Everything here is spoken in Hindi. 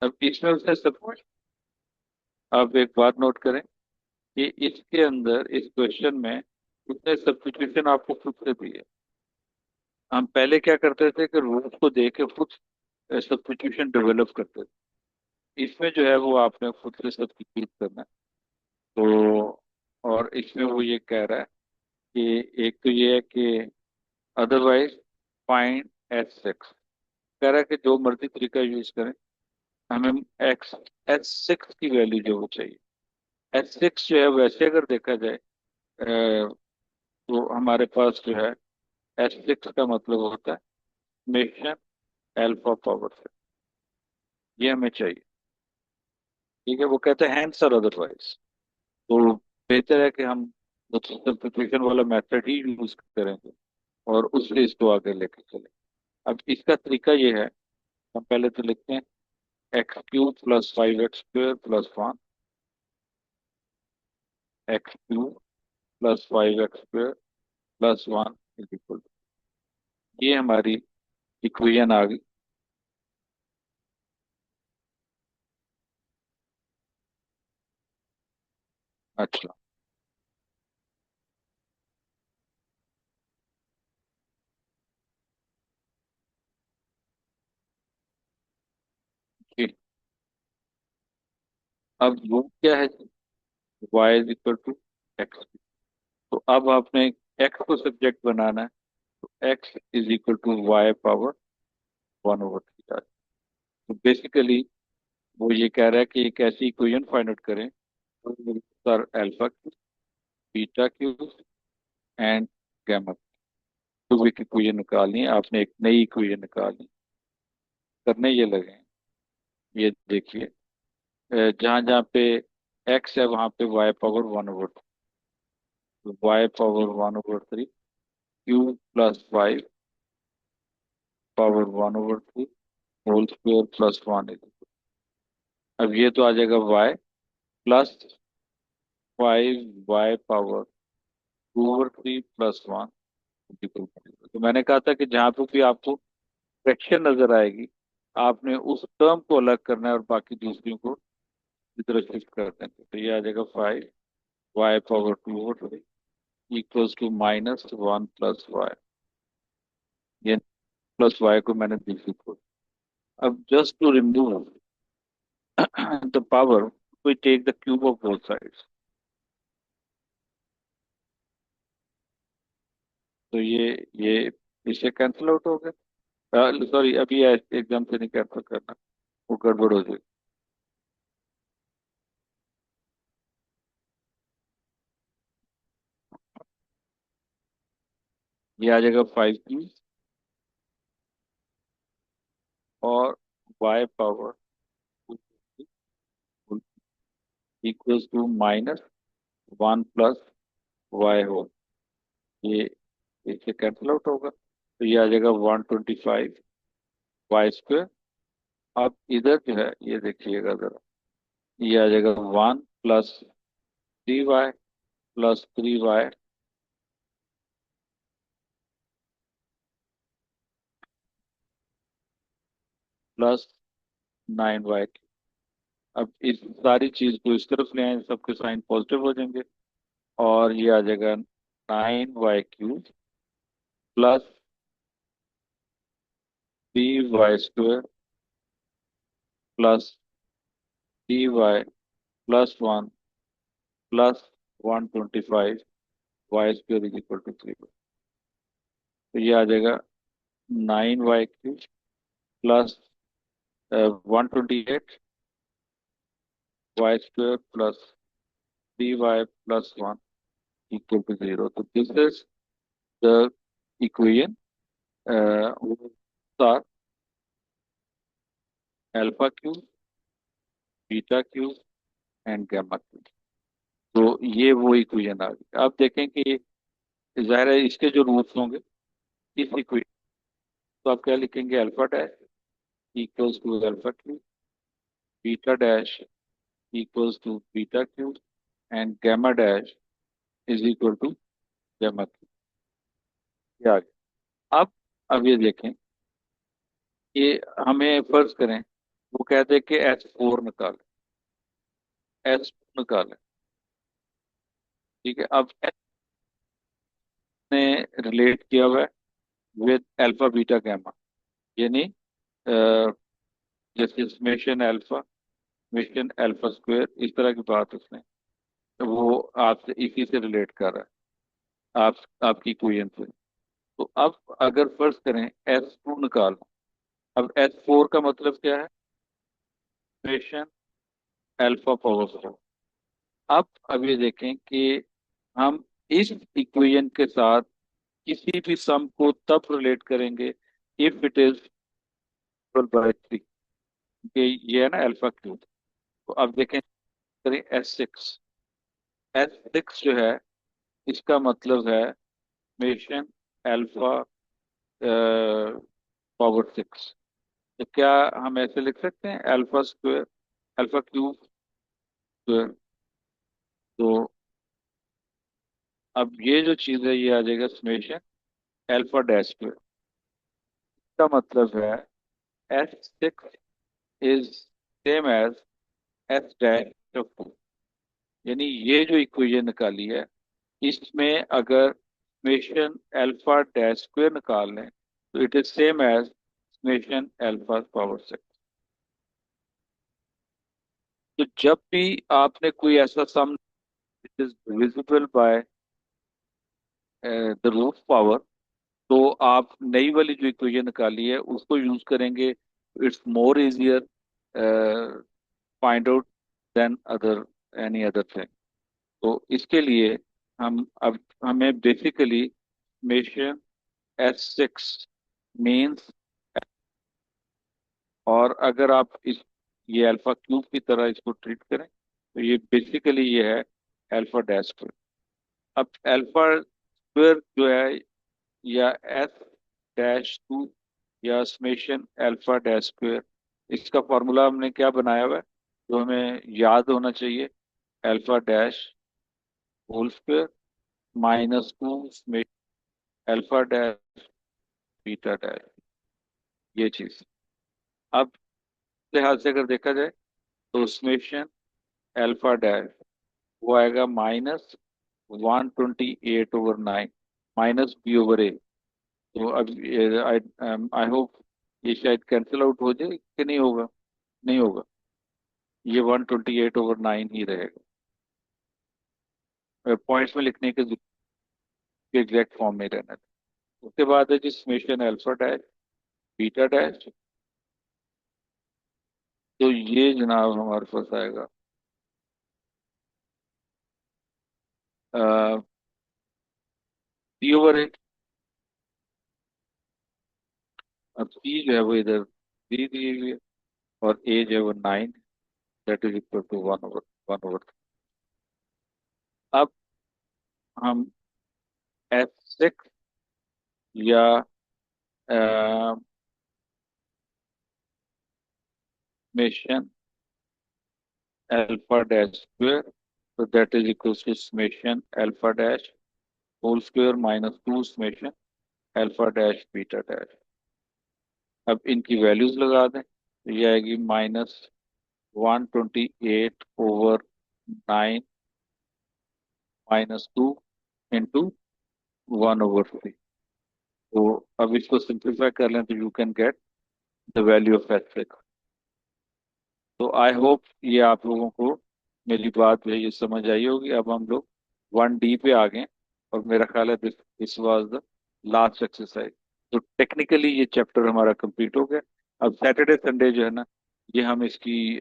अब इसमें उसने सब कुछ, आप एक बात नोट करें कि इसके अंदर इस क्वेश्चन में उसने सब्स्टिट्यूशन आपको खुद से दी है। हम पहले क्या करते थे कि रूल्स को देख के खुद सब्स्टिट्यूशन डेवलप करते थे। इसमें जो है वो आपने खुद से सब्स्टिट्यूट करना है। तो और इसमें वो ये कह रहा है कि एक तो ये है कि अदरवाइज फाइंड एस सिक्स, कह रहा है कि जो मर्जी तरीका यूज करें, हमें एक्स एस सिक्स की वैल्यू जो वो चाहिए। एस सिक्स जो है वैसे अगर देखा जाए तो हमारे पास जो है एस सिक्स का मतलब होता है समेशन एल्फा पावर से, ये हमें चाहिए। ठीक है, वो कहते हैं हैंस और अदरवाइज। तो बेहतर है कि हम सब्स्टिट्यूशन वाला मेथड ही यूज करेंगे और उससे इसको आगे लेके चले। अब इसका तरीका ये है, हम पहले तो लिखते हैं x cube plus five x square plus one, x cube plus five x square plus one is equal, ये हमारी इक्वेशन आ गई। अच्छा, ठीक। अब वो क्या है, Y is equal to X. तो अब आपने एक्स को सब्जेक्ट बनाना है, तो X is equal to Y power one over three. तो बेसिकली वो ये कह रहा है कि एक ऐसी इक्वेशन फाइंड आउट करें sir alpha cube, beta cube and gamma. तो एक इक्वेशन निकालनी है आपने, एक नई इक्वेशन निकालनी, करने ये लगे हैं। ये देखिए, जहाँ जहाँ पे एक्स है वहां पे Y power one over three, तो Y power one over three Q plus five power one over three whole square plus one. अब ये तो आ जाएगा Y plus five Y power two over three plus one. तो मैंने कहा था कि जहाँ पे भी आपको फ्रैक्शन नजर आएगी, आपने उस टर्म को अलग करना है और बाकी दूसरियों को इस तरह शिफ्ट कर देंगे। तो ये आ जाएगा five Y power two over three equals to minus one plus Y. ये प्लस वाई को मैंने दूसरी को, अब just to remove the power we take the cube of both sides. तो ये इससे कैंसिल आउट हो गया। सॉरी, अभी एकदम से नहीं कैंसिल करना, वो गड़बड़ हो जाएगी। ये आ जाएगा फाइव क्यूब और Y power equals to minus one plus Y whole. ये इससे कैंसिल आउट होगा, तो ये आ जाएगा one twenty five Y square. अब इधर जो है ये देखिएगा जरा, ये आ जाएगा one plus three Y plus three Y plus nine Y. अब इस सारी चीज को इस तरफ ले आए, सबके साइन पॉजिटिव हो जाएंगे और ये आ जाएगा nine Y cube plus three Y square plus three Y plus one plus one twenty five Y square is equal to three. तो ये आ जाएगा nine Y cube plus one twenty eight Y square plus three Y plus one equal to zero. तो this is the equation are alpha cube beta cube and gamma cube. तो ये वो इक्वेशन आ गई। आप देखें कि जाहिर है इसके जो रूट्स होंगे इस इक्वेशन, तो आप क्या लिखेंगे, alpha dash equals to alpha cube, beta dash equals to beta cube and gamma dash is equal to gamma cube। ये आ गया। अब ये देखें कि हमें फर्ज करें वो कहते हैं कि S4 निकाले, S2 निकाले। ठीक है, अब S ने रिलेट किया हुआ है विद अल्फा बीटा गामा, यानी जैसे summation alpha, summation alpha square, इस तरह की बात उसने, तो वो आपसे इसी से रिलेट कर रहा है, आपकी इक्वेशन से। तो अब अगर फर्ज करें S2 निकालना, अब S4 का मतलब क्या है? Summation alpha power 4। अब ये देखें कि हम इस इक्वेशन के साथ किसी भी सम को तब रिलेट करेंगे इफ इट इज बाय 3, कि ये है ना अल्फा क्यूब। तो अब देखें, करें S6, S6 जो है इसका मतलब है समेशन अल्फा पावर 6। तो क्या हम ऐसे लिख सकते हैं alpha square, alpha cube square? तो अब ये जो चीज है ये आ जाएगा समेशन अल्फा डैश स्क्वायर। का मतलब है S6 is same as S dash of 2। यानी ये जो इक्वेशन निकाली है, इसमें अगर समेशन अल्फा डैश स्क्वायर निकाल लें तो it is same as summation alpha power 6। तो जब भी आपने कोई ऐसा sum it is divisible by the root power, तो आप नई वाली जो इक्वेशन निकाली है उसको यूज करेंगे। It's more easier find out than other any other thing. तो इसके लिए हम अब हमें बेसिकली समेशन S6 मीन्स, और अगर आप इस ये अल्फा क्यूब की तरह इसको ट्रीट करें तो ये बेसिकली ये है अल्फा डैश स्क्वायर। अब अल्फा स्क्वायर जो है, या एस डैश 2, या समेशन अल्फा डैश स्क्वायर, इसका फॉर्मूला हमने क्या बनाया हुआ है जो हमें याद होना चाहिए? Alpha dash whole square -2 summation alpha dash beta dash, ये चीज। अब लिहाज से अगर देखा जाए तो समेशन अल्फा डैश वो आएगा -128/9 -b/a। तो अब आई होप ये शायद कैंसिल आउट हो जाए कि नहीं होगा? नहीं होगा, ये 128/9 ही रहेगा। पॉइंट्स में लिखने के एग्जैक्ट फॉर्म में रहना है। उसके बाद है जी summation alpha dash beta dash. तो ये जनाब हमारे पास आएगा p/8। अब p जो है वो इधर 3 दी हुई है, और a जो है वो 9, दैट इज इक्वल टू 1/1। अब हम S6 या समेशन अल्फा डैश स्क्वायर, तो that is equal to summation alpha dash whole square -2 summation alpha dash beta dash. अब इनकी वैल्यूज लगा दें तो ये आएगी -128/9 -2 इंटू 1/3। तो अब इसको सिंप्लीफाई कर लें तो you can get the value of S6। तो आई होप ये आप लोगों को मेरी बात जो है ये समझ आई होगी। अब हम लोग 1D पे आ गए, और मेरा ख्याल है this this was the last exercise. तो टेक्निकली ये चैप्टर हमारा कंप्लीट हो गया। अब सैटरडे संडे जो है ना, ये हम इसकी